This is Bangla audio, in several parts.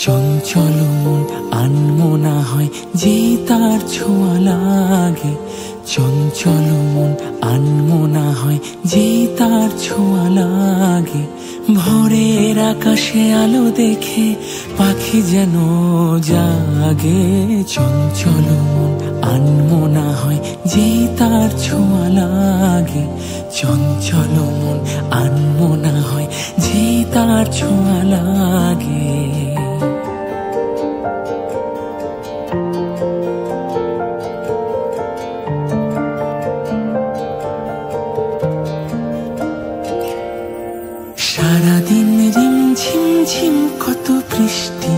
চঞ্চল মন আনমনা হয় যেই তার ছোঁয়া লাগে। চঞ্চল মন আনমনা হয় যেই তার ছোঁয়া লাগে। ভোরের আকাশে আলো দেখে পাখি যেন জাগে। চঞ্চল মন আনমনা হয় যেই তার ছোঁয়া লাগে। চঞ্চল মন আনমনা হয় যেই তার ছোঁয়া লাগে। সারাদিন রিমঝিম ঝিম কত বৃষ্টি,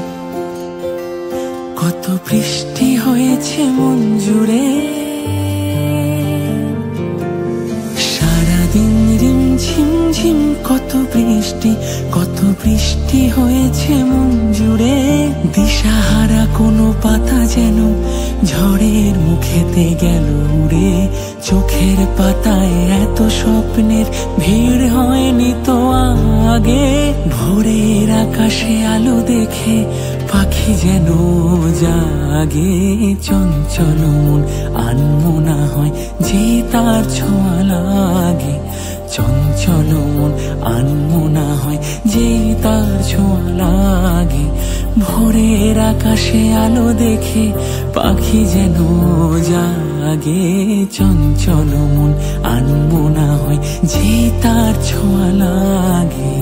কত বৃষ্টি হয়েছে মন জুড়ে। সারাদিন রিমঝিম ঝিম কত বৃষ্টি, কত বৃষ্টি হয়েছে মন জুড়ে। দিশাহারা কোনো পাতা যেন ঝড়ের মুখেতে গেল উড়ে। চোখের পাতায় এত স্বপ্নের ভিড় হয়নি তো আগে। ভোরের আকাশে আলো দেখে পাখি যেন জাগে। চঞ্চল মন আনমনা হয় যে তার ছোঁয়া লাগে। চঞ্চল মন আনমনা হয় যে তার ছোঁয়া লাগে। ভোরের আকাশে আলো দেখে পাখি যেন জাগে। চঞ্চল মন আনমনা হয় যে তার ছোঁয়া লাগে।